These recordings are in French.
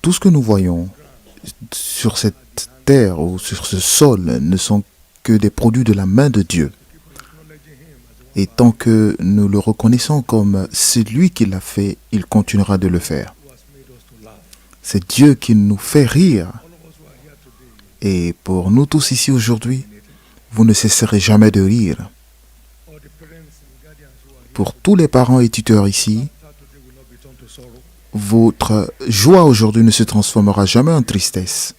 Tout ce que nous voyons sur cette terre ou sur ce sol ne sont que des produits de la main de Dieu. Et tant que nous le reconnaissons comme celui qui l'a fait, il continuera de le faire. C'est Dieu qui nous fait rire. Et pour nous tous ici aujourd'hui, vous ne cesserez jamais de rire. Pour tous les parents et tuteurs ici, votre joie aujourd'hui ne se transformera jamais en tristesse.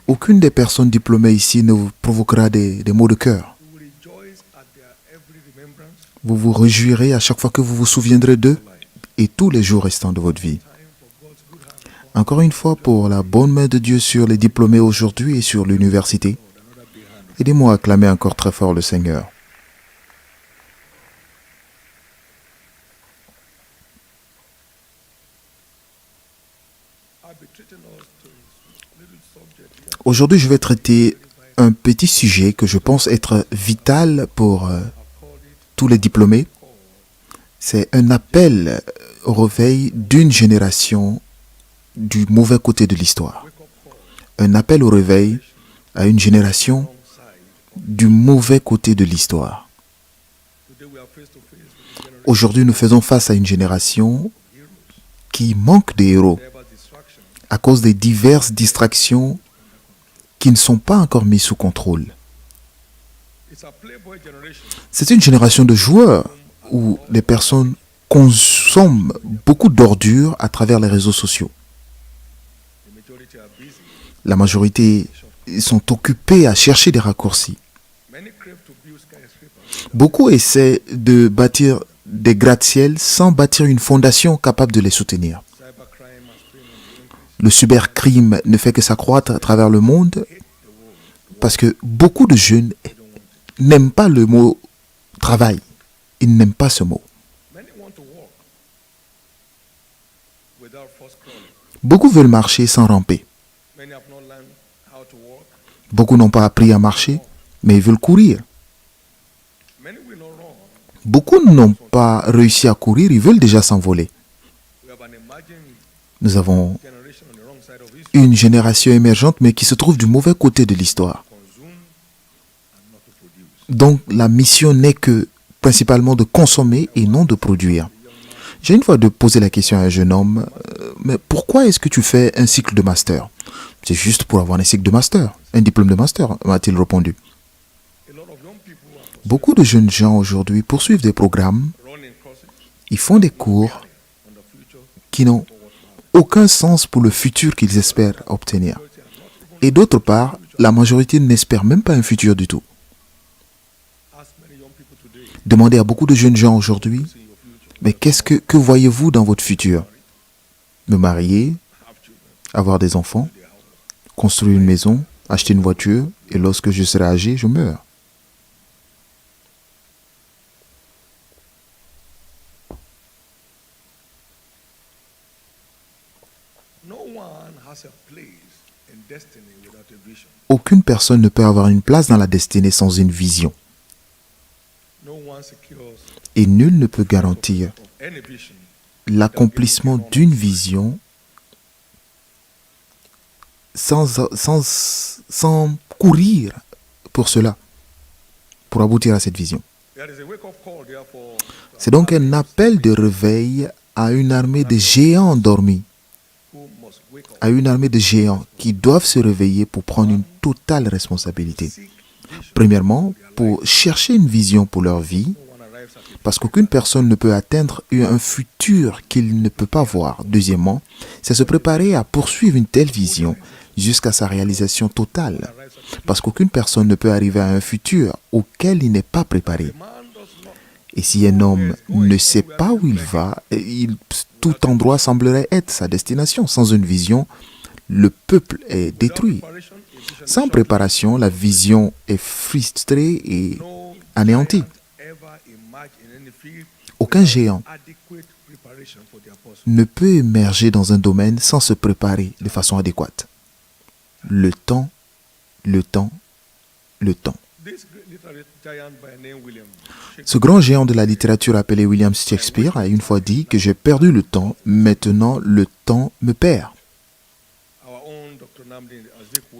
Aucune des personnes diplômées ici ne vous provoquera des maux de cœur. Vous vous réjouirez à chaque fois que vous vous souviendrez d'eux et tous les jours restants de votre vie. Encore une fois, pour la bonne main de Dieu sur les diplômés aujourd'hui et sur l'université, aidez-moi à acclamer encore très fort le Seigneur. Aujourd'hui, je vais traiter un petit sujet que je pense être vital pour tous les diplômés. C'est un appel au réveil d'une génération du mauvais côté de l'histoire. Un appel au réveil à une génération du mauvais côté de l'histoire. Aujourd'hui, nous faisons face à une génération qui manque de héros à cause des diverses distractions qui ne sont pas encore mises sous contrôle. C'est une génération de joueurs où les personnes consomment beaucoup d'ordures à travers les réseaux sociaux. La majorité sont occupés à chercher des raccourcis. Beaucoup essaient de bâtir des gratte-ciel sans bâtir une fondation capable de les soutenir. Le cybercrime ne fait que s'accroître à travers le monde parce que beaucoup de jeunes n'aiment pas le mot travail. Ils n'aiment pas ce mot. Beaucoup veulent marcher sans ramper. Beaucoup n'ont pas appris à marcher, mais ils veulent courir. Beaucoup n'ont pas réussi à courir, ils veulent déjà s'envoler. Nous avons une génération émergente, mais qui se trouve du mauvais côté de l'histoire. Donc la mission n'est que principalement de consommer et non de produire. J'ai une fois de poser la question à un jeune homme, mais pourquoi est-ce que tu fais un cycle de master? C'est juste pour avoir un cycle de master, un diplôme de master, m'a-t-il répondu. Beaucoup de jeunes gens aujourd'hui poursuivent des programmes, ils font des cours qui n'ont aucun sens pour le futur qu'ils espèrent obtenir. Et d'autre part, la majorité n'espère même pas un futur du tout. Demandez à beaucoup de jeunes gens aujourd'hui, mais que voyez-vous dans votre futur? Me marier, avoir des enfants, construire une maison, acheter une voiture, et lorsque je serai âgé, je meurs. Aucune personne ne peut avoir une place dans la destinée sans une vision. Et nul ne peut garantir l'accomplissement d'une vision sans courir pour cela, pour aboutir à cette vision. C'est donc un appel de réveil à une armée de géants endormis, à une armée de géants qui doivent se réveiller pour prendre une totale responsabilité. Premièrement, pour chercher une vision pour leur vie, parce qu'aucune personne ne peut atteindre un futur qu'il ne peut pas voir. Deuxièmement, c'est se préparer à poursuivre une telle vision jusqu'à sa réalisation totale, parce qu'aucune personne ne peut arriver à un futur auquel il n'est pas préparé. Et si un homme ne sait pas où il va, tout endroit semblerait être sa destination. Sans une vision, le peuple est détruit. Sans préparation, la vision est frustrée et anéantie. Aucun géant ne peut émerger dans un domaine sans se préparer de façon adéquate. Le temps, le temps, le temps. Ce grand géant de la littérature appelé William Shakespeare a une fois dit que j'ai perdu le temps, maintenant le temps me perd.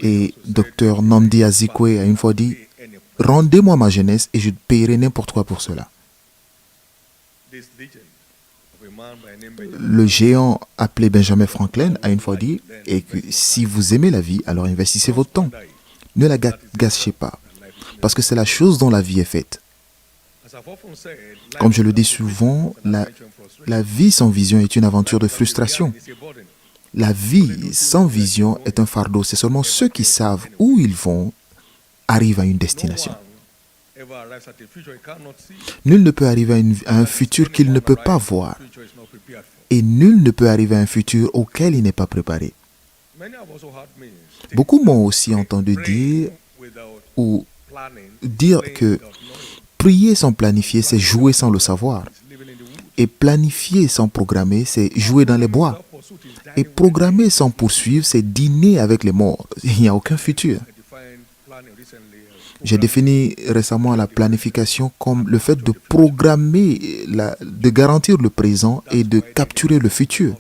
Et Dr Nnamdi Azikiwe a une fois dit « Rendez-moi ma jeunesse et je paierai n'importe quoi pour cela ». Le géant appelé Benjamin Franklin a une fois dit et que si vous aimez la vie, alors investissez votre temps. Ne la gâchez pas, parce que c'est la chose dont la vie est faite. Comme je le dis souvent, la vie sans vision est une aventure de frustration. La vie sans vision est un fardeau. C'est seulement ceux qui savent où ils vont arrivent à une destination. Nul ne peut arriver à un futur qu'il ne peut pas voir. Et nul ne peut arriver à un futur auquel il n'est pas préparé. Beaucoup m'ont aussi entendu dire que prier sans planifier, c'est jouer sans le savoir. Et planifier sans programmer, c'est jouer dans les bois. Et programmer sans poursuivre, c'est dîner avec les morts. Il n'y a aucun futur. J'ai défini récemment la planification comme le fait de programmer, de garantir le présent et de capturer le futur.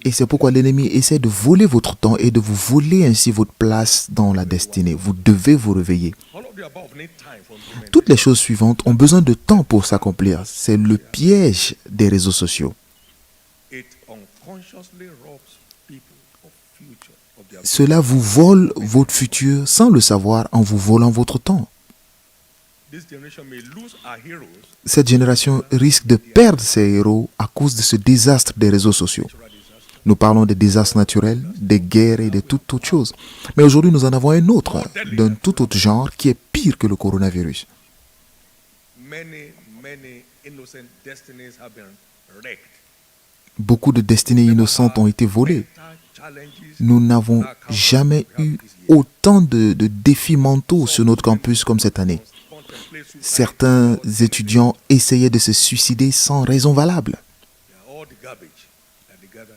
Et c'est pourquoi l'ennemi essaie de voler votre temps et de vous voler ainsi votre place dans la destinée. Vous devez vous réveiller. Toutes les choses suivantes ont besoin de temps pour s'accomplir. C'est le piège des réseaux sociaux. Cela vous vole votre futur sans le savoir en vous volant votre temps. Cette génération risque de perdre ses héros à cause de ce désastre des réseaux sociaux. Nous parlons des désastres naturels, des guerres et de toute autre chose. Mais aujourd'hui, nous en avons un autre, d'un tout autre genre, qui est pire que le coronavirus. Beaucoup de destinées innocentes ont été volées. Nous n'avons jamais eu autant de défis mentaux sur notre campus comme cette année. Certains étudiants essayaient de se suicider sans raison valable.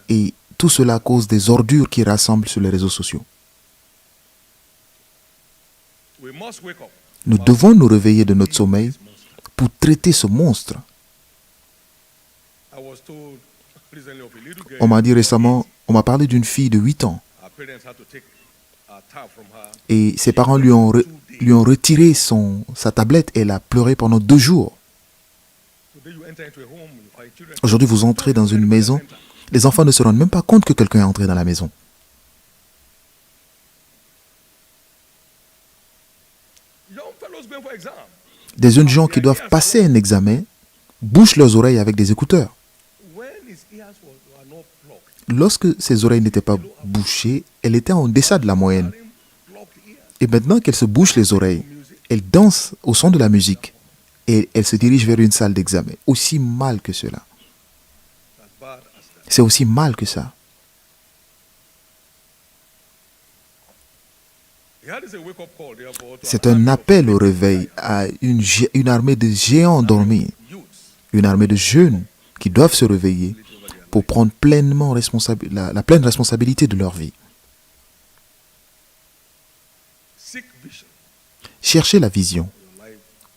Et tout cela à cause des ordures qui rassemblent sur les réseaux sociaux. Nous devons nous réveiller de notre sommeil pour traiter ce monstre. On m'a dit récemment, on m'a parlé d'une fille de 8 ans. Et ses parents lui ont retiré sa tablette et elle a pleuré pendant 2 jours. Aujourd'hui, vous entrez dans une maison, les enfants ne se rendent même pas compte que quelqu'un est entré dans la maison. Des jeunes gens qui doivent passer un examen bouchent leurs oreilles avec des écouteurs. Lorsque ses oreilles n'étaient pas bouchées, elle était en deçà de la moyenne. Et maintenant qu'elle se bouche les oreilles, elle danse au son de la musique et elle se dirige vers une salle d'examen. Aussi mal que cela. C'est aussi mal que ça. C'est un appel au réveil à une armée de géants endormis, une armée de jeunes qui doivent se réveiller pour prendre pleinement la pleine responsabilité de leur vie. Cherchez la vision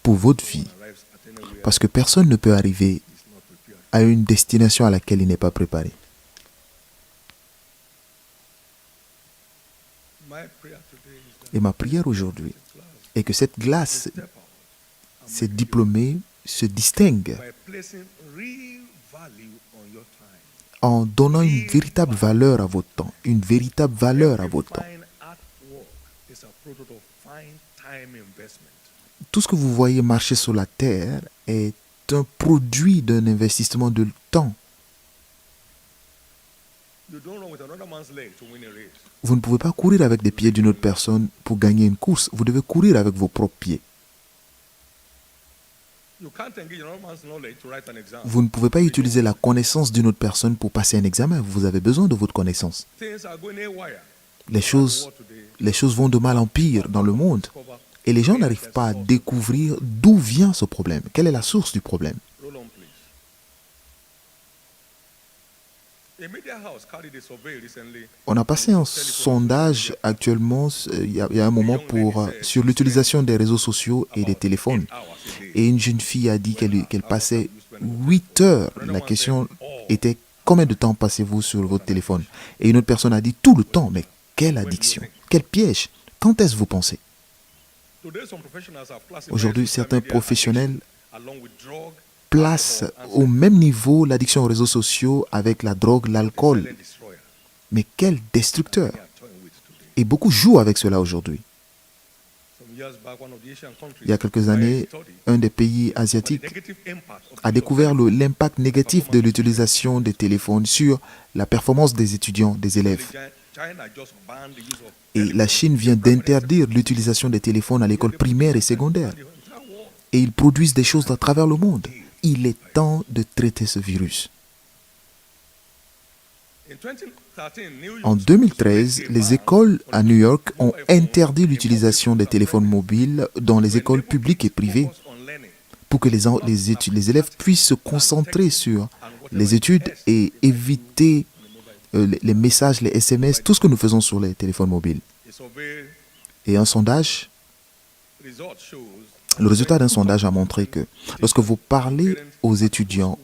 pour votre vie, parce que personne ne peut arriver à une destination à laquelle il n'est pas préparé. Et ma prière aujourd'hui est que cette classe, ces diplômés, se distinguent en donnant une véritable valeur à votre temps, une véritable valeur à votre temps. Tout ce que vous voyez marcher sur la terre est un produit d'un investissement de temps. Vous ne pouvez pas courir avec des pieds d'une autre personne pour gagner une course. Vous devez courir avec vos propres pieds. Vous ne pouvez pas utiliser la connaissance d'une autre personne pour passer un examen. Vous avez besoin de votre connaissance. Les choses vont de mal en pire dans le monde. Et les gens n'arrivent pas à découvrir d'où vient ce problème. Quelle est la source du problème? On a passé un sondage actuellement, il y a un moment, sur l'utilisation des réseaux sociaux et des téléphones. Et une jeune fille a dit qu'elle passait 8 heures. La question était: combien de temps passez-vous sur votre téléphone? Et une autre personne a dit: tout le temps. Mais quelle addiction, quel piège. Quand est-ce que vous pensez? Aujourd'hui, certains professionnels placent au même niveau l'addiction aux réseaux sociaux avec la drogue, l'alcool. Mais quel destructeur! Et beaucoup jouent avec cela aujourd'hui. Il y a quelques années, un des pays asiatiques a découvert l'impact négatif de l'utilisation des téléphones sur la performance des étudiants, des élèves. Et la Chine vient d'interdire l'utilisation des téléphones à l'école primaire et secondaire. Et ils produisent des choses à travers le monde. Il est temps de traiter ce virus. En 2013, les écoles à New York ont interdit l'utilisation des téléphones mobiles dans les écoles publiques et privées pour que les élèves puissent se concentrer sur les études et éviter les messages, les SMS, tout ce que nous faisons sur les téléphones mobiles. Et un sondage, le résultat d'un sondage a montré que lorsque vous parlez aux étudiants,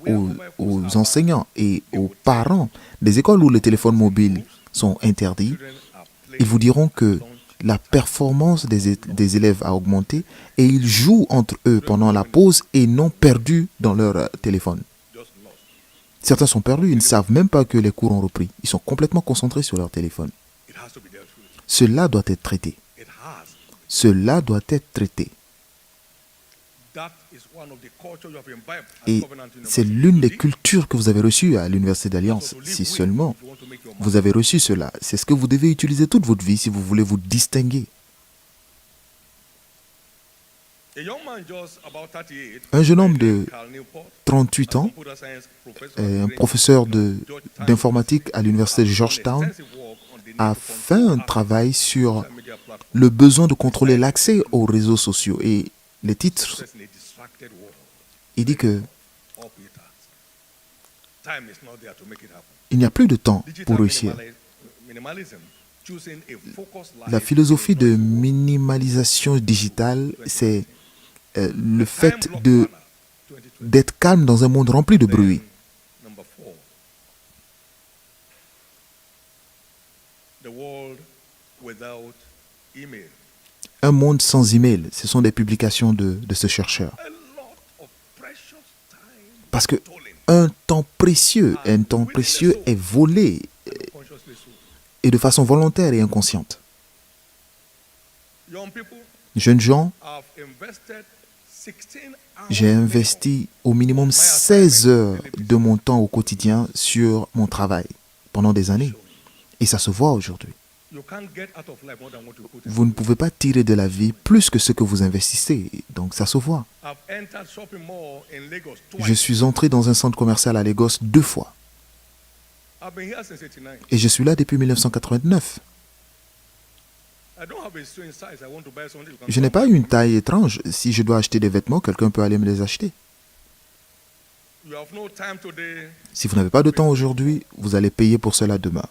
aux enseignants et aux parents des écoles où les téléphones mobiles sont interdits, ils vous diront que la performance des élèves a augmenté et ils jouent entre eux pendant la pause et non perdus dans leur téléphone. Certains sont perdus, ils ne savent même pas que les cours ont repris. Ils sont complètement concentrés sur leur téléphone. Cela doit être traité. Cela doit être traité. Et c'est l'une des cultures que vous avez reçues à l'Université d'Alliance. Si seulement vous avez reçu cela, c'est ce que vous devez utiliser toute votre vie si vous voulez vous distinguer. Un jeune homme de 38 ans, un professeur d'informatique à l'Université de Georgetown, a fait un travail sur le besoin de contrôler l'accès aux réseaux sociaux. Et les titres, il dit que il n'y a plus de temps pour réussir. La philosophie de minimalisation digitale, c'est le fait d'être calme dans un monde rempli de bruit. Un monde sans email, ce sont des publications de ce chercheur. Parce que un temps précieux est volé et de façon volontaire et inconsciente. Jeunes gens, j'ai investi au minimum 16 heures de mon temps au quotidien sur mon travail pendant des années. Et ça se voit aujourd'hui. Vous ne pouvez pas tirer de la vie plus que ce que vous investissez. Donc ça se voit. Je suis entré dans un centre commercial à Lagos 2 fois. Et je suis là depuis 1989. Je n'ai pas une taille étrange. Si je dois acheter des vêtements, quelqu'un peut aller me les acheter. Si vous n'avez pas de temps aujourd'hui, vous allez payer pour cela demain.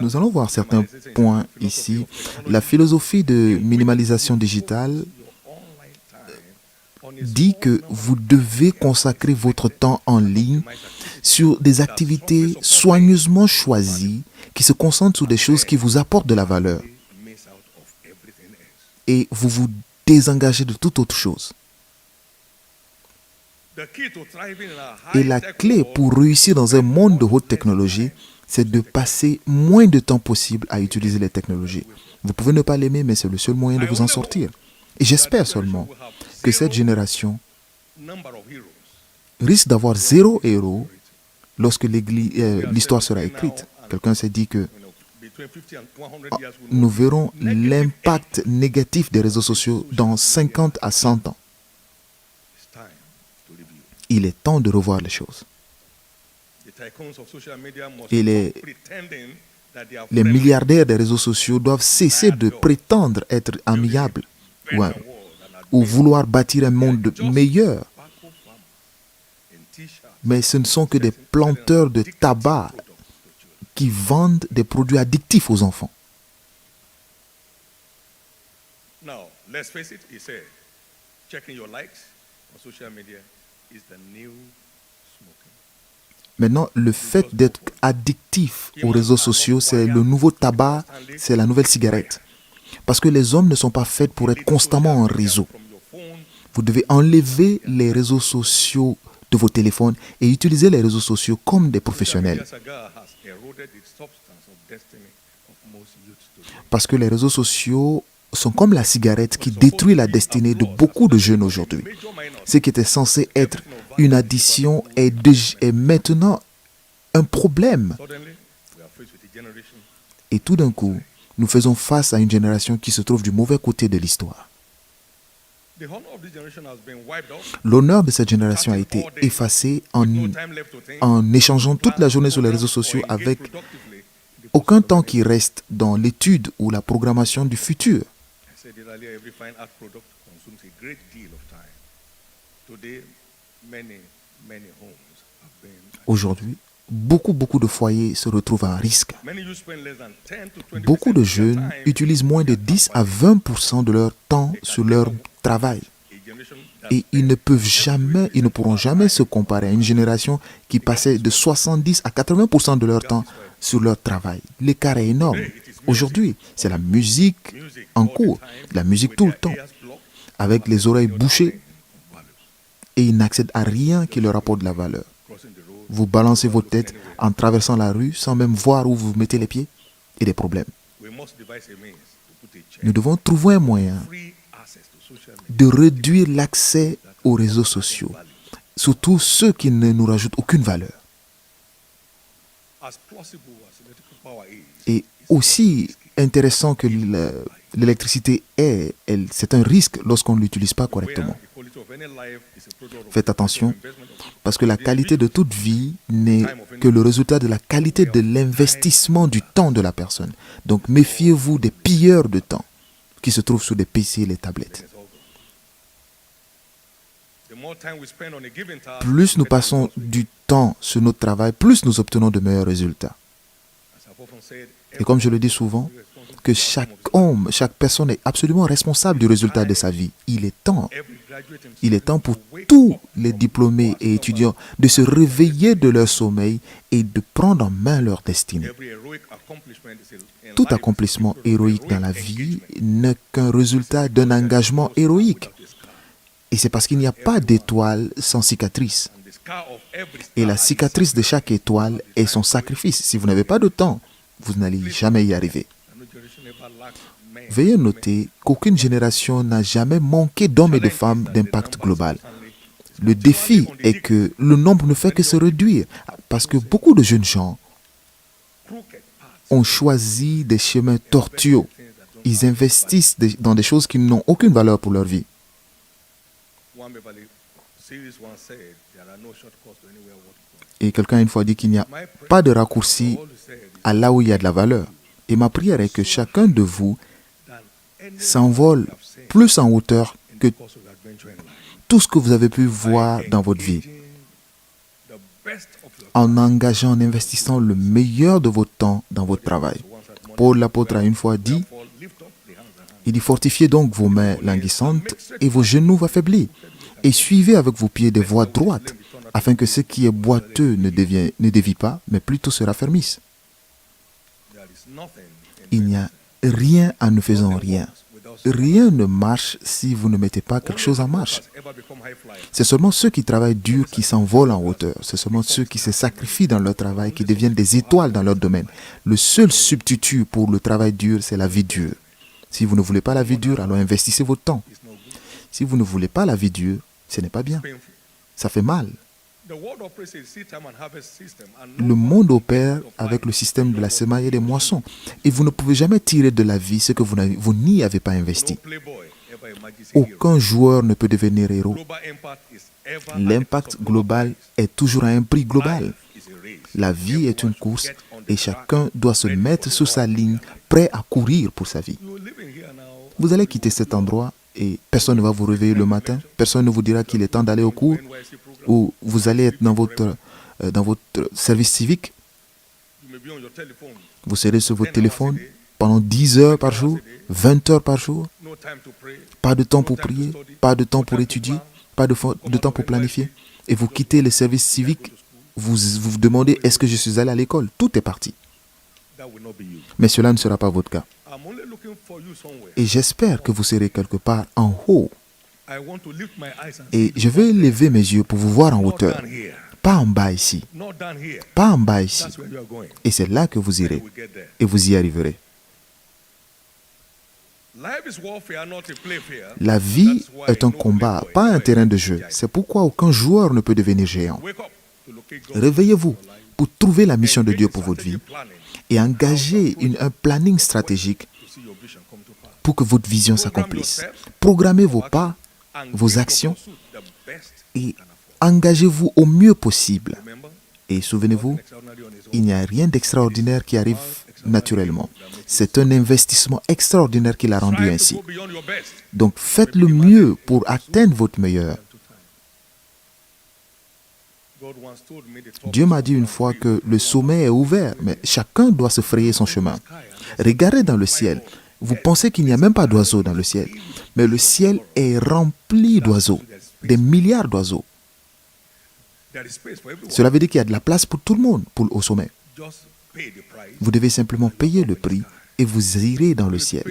Nous allons voir certains points ici. La philosophie de minimalisation digitale dit que vous devez consacrer votre temps en ligne sur des activités soigneusement choisies qui se concentrent sur des choses qui vous apportent de la valeur. Et vous vous désengagez de toute autre chose. Et la clé pour réussir dans un monde de haute technologie, c'est de passer moins de temps possible à utiliser les technologies. Vous pouvez ne pas l'aimer, mais c'est le seul moyen de vous en sortir. Et j'espère seulement que cette génération risque d'avoir 0 héros lorsque l'histoire sera écrite. Quelqu'un s'est dit que nous verrons l'impact négatif des réseaux sociaux dans 50 à 100 ans. Il est temps de revoir les choses. Et les milliardaires des réseaux sociaux doivent cesser de prétendre être amiables ou vouloir bâtir un monde meilleur. mais ce ne sont que des planteurs de tabac qui vendent des produits addictifs aux enfants. Now, let's face it, he said, checking your likes on social media is the new smoking. Maintenant, le fait d'être addictif aux réseaux sociaux, c'est le nouveau tabac, c'est la nouvelle cigarette. Parce que les hommes ne sont pas faits pour être constamment en réseau. Vous devez enlever les réseaux sociaux de vos téléphones et utiliser les réseaux sociaux comme des professionnels. Parce que les réseaux sociaux sont comme la cigarette qui détruit la destinée de beaucoup de jeunes aujourd'hui. Ce qui était censé être une addiction est maintenant un problème. Et tout d'un coup, nous faisons face à une génération qui se trouve du mauvais côté de l'histoire. L'honneur de cette génération a été effacé en échangeant toute la journée sur les réseaux sociaux avec aucun temps qui reste dans l'étude ou la programmation du futur. Aujourd'hui, beaucoup de foyers se retrouvent à risque. Beaucoup de jeunes utilisent moins de 10 à 20% de leur temps sur leur travail. Et ils ne pourront jamais se comparer à une génération qui passait de 70 à 80% de leur temps sur leur travail. L'écart est énorme. Aujourd'hui, c'est la musique en cours, la musique tout le temps, avec les oreilles bouchées, et ils n'accèdent à rien qui leur apporte de la valeur. Vous balancez votre tête en traversant la rue sans même voir où vous mettez les pieds et des problèmes. Nous devons trouver un moyen de réduire l'accès aux réseaux sociaux, surtout ceux qui ne nous rajoutent aucune valeur. Et aussi intéressant que l'électricité est, c'est un risque lorsqu'on ne l'utilise pas correctement. Faites attention, parce que la qualité de toute vie n'est que le résultat de la qualité de l'investissement du temps de la personne. Donc méfiez-vous des pilleurs de temps qui se trouvent sur des PC et les tablettes. Plus nous passons du temps sur notre travail, plus nous obtenons de meilleurs résultats. Et comme je le dis souvent, que chaque homme, chaque personne est absolument responsable du résultat de sa vie. Il est temps pour tous les diplômés et étudiants de se réveiller de leur sommeil et de prendre en main leur destinée. Tout accomplissement héroïque dans la vie n'est qu'un résultat d'un engagement héroïque. Et c'est parce qu'il n'y a pas d'étoile sans cicatrice. Et la cicatrice de chaque étoile est son sacrifice. Si vous n'avez pas de temps, vous n'allez jamais y arriver. Veuillez noter qu'aucune génération n'a jamais manqué d'hommes et de femmes d'impact global. Le défi est que le nombre ne fait que se réduire parce que beaucoup de jeunes gens ont choisi des chemins tortueux. Ils investissent dans des choses qui n'ont aucune valeur pour leur vie. Et quelqu'un a une fois dit qu'il n'y a pas de raccourci à là où il y a de la valeur. Et ma prière est que chacun de vous s'envole plus en hauteur que tout ce que vous avez pu voir dans votre vie. En engageant, en investissant le meilleur de votre temps dans votre travail. Paul l'apôtre a une fois dit, il dit, fortifiez donc vos mains languissantes et vos genoux affaiblis, et suivez avec vos pieds des voies droites, afin que ce qui est boiteux ne dévie pas, mais plutôt se raffermisse. Il n'y a rien en ne faisant rien. Rien ne marche si vous ne mettez pas quelque chose en marche. C'est seulement ceux qui travaillent dur qui s'envolent en hauteur. C'est seulement ceux qui se sacrifient dans leur travail qui deviennent des étoiles dans leur domaine. Le seul substitut pour le travail dur, c'est la vie dure. Si vous ne voulez pas la vie dure, alors investissez votre temps. Si vous ne voulez pas la vie dure, ce n'est pas bien. Ça fait mal. Le monde opère avec le système de la semaille et des moissons. Et vous ne pouvez jamais tirer de la vie ce que vous n'y avez pas investi. Aucun joueur ne peut devenir héros. L'impact global est toujours à un prix global. La vie est une course et chacun doit se mettre sur sa ligne, prêt à courir pour sa vie. Vous allez quitter cet endroit et personne ne va vous réveiller le matin. Personne ne vous dira qu'il est temps d'aller au cours. où vous allez être dans votre service civique. You may be on your telephone. Vous serez sur votre téléphone pendant 10 heures par jour, 20 heures par jour. No time to pray. Pas de temps pour prier, pas de temps pour étudier, pas de temps pour planifier. Et vous quittez le service civique, vous vous demandez est-ce que je suis allé à l'école? Tout est parti. That will not be you. Mais cela ne sera pas votre cas. I'm only looking for you somewhere. Et j'espère que vous serez quelque part en haut. I want to lift my eyes and Et je vais lever mes yeux pour vous voir en not hauteur. down here. Pas en bas ici. Not down here. Pas en bas ici. That's where you are going. Et c'est là que vous irez. You will get there. Et vous y arriverez. Life is warfare, not a play field. La vie That's why est un no combat, playboy pas un ever terrain de is jeu. giant. C'est pourquoi aucun joueur ne peut devenir géant. Wake up to locate God Réveillez-vous in your life. pour trouver la mission de Engage Dieu in pour votre vie strategic planning et engager un planning stratégique to see your vision come to pass. pour que votre vision s'accomplisse. Programmez vos pas And vos give your actions pursuit the best et you can afford. engagez-vous au mieux possible. Remember, Et souvenez-vous, nothing extraordinary on its own. il n'y a rien d'extraordinaire qui arrive naturellement. C'est un investissement extraordinaire qu'il a rendu Strive to ainsi. go beyond your best. Donc faites le mieux pour atteindre votre meilleur. God once told me the top Dieu m'a dit une fois que le sommet est ouvert, mais chacun doit se frayer son chemin. Regardez dans le ciel. Vous pensez qu'il n'y a même pas d'oiseaux dans le ciel, mais le ciel est rempli d'oiseaux, des milliards d'oiseaux. There is space for everyone. Cela veut dire qu'il y a de la place pour tout le monde au sommet. Just pay the price. Vous devez simplement payer le prix et vous irez dans le ciel.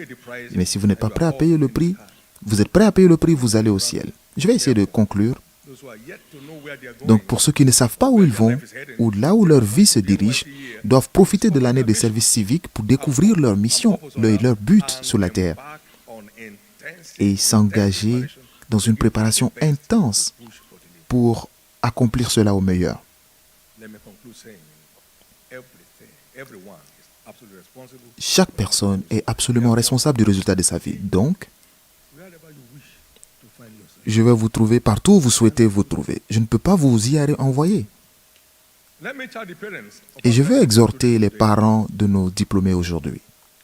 Mais si vous n'êtes pas prêt à payer le prix, vous êtes prêt à payer le prix, vous allez au ciel. Je vais essayer de conclure. Those who are yet to know where they are going, Donc pour ceux qui ne savent pas où ils vont, ou là où leur vie se dirige, doivent profiter de l'année de service civique pour découvrir leur mission, leur but sur la terre, embark on intensive et s'engager dans une préparation intense push for deliverance. pour accomplir cela au meilleur. Let me conclude saying everyone is absolutely responsible Chaque personne est absolument responsable du résultat de sa vie. Donc, wherever you wish to find yourself. je vais vous trouver partout où vous souhaitez vous trouver. Je ne peux pas vous y envoyer. Let me tell the parents of Et je our veux fellow exhorter students les today, parents de nos diplômés aujourd'hui.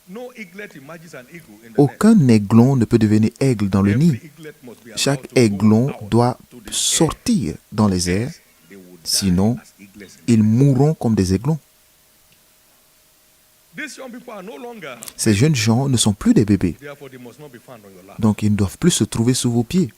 no eaglet imagines an eagle in the nest. Aucun aiglon ne peut devenir aigle dans le Every nid. eaglet must be allowed Chaque to go aiglon out doit to the air. sortir dans les airs, They will die sinon as eaglets in the ils nest. mourront comme des aiglons. These young people are no longer, Ces jeunes gens ne sont plus des bébés, therefore they must not be found on your lap. donc ils ne doivent plus se trouver sous vos pieds.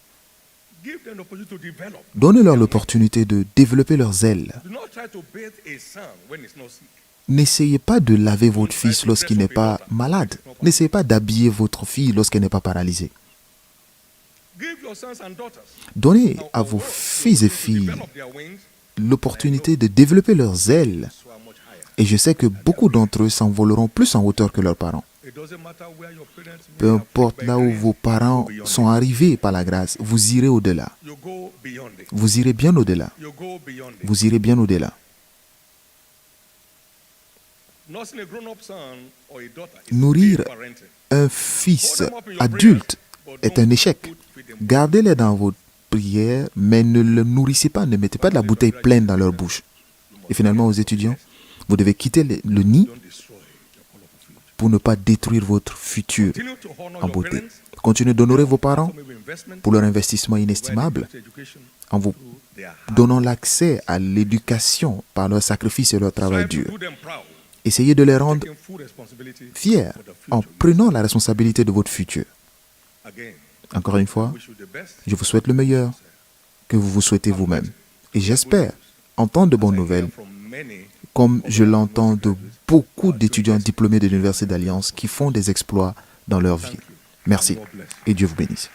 Give them the opportunity to develop. Donnez-leur l'opportunité de développer leurs ailes. Do not try to bathe a son when he's not sick. N'essayez pas de laver votre fils lorsqu'il n'est pas malade. N'essayez pas d'habiller votre fille lorsqu'elle n'est pas paralysée. Give your sons and daughters Donnez or à vos girls fils et to filles develop their wings l'opportunité de développer leurs ailes. so much higher. Et je sais que beaucoup d'entre eux s'envoleront plus en hauteur que leurs parents. It doesn't matter where your parents may Peu have importe by là où grace, vos parents sont arrivés par la grâce, vous irez au-delà. you go beyond it. Vous irez bien au-delà. You go beyond it. Vous irez bien au-delà. Nursing a grown-up son or a daughter is Nourrir paid parenting. un fils adulte est un échec. Gardez-les dans votre prière, mais ne le nourrissez pas, ne mettez pas de la bouteille pleine dans leur bouche. Et finalement, aux étudiants, vous devez quitter le nid Don't destroy your colorful future. pour ne pas détruire votre futur Continue to honor en your beauté. parents. Continuez d'honorer vos parents Maybe investment, pour leur investissement providing inestimable, good education en vous through their hard donnant l'accès à l'éducation par leur sacrifice et leur travail Strive to dur. do them proud, Essayez de les rendre taking full responsibility fiers for the en future. prenant la responsabilité de votre futur. Again, Encore une fois, wish you the best. je vous souhaite le meilleur que vous vous souhaitez vous-même. Et j'espère entendre de bonnes nouvelles, From many comme je l'entends de beaucoup d'étudiants diplômés de l'Université d'Alliance qui font des exploits dans leur vie. Merci God bless. et Dieu vous bénisse.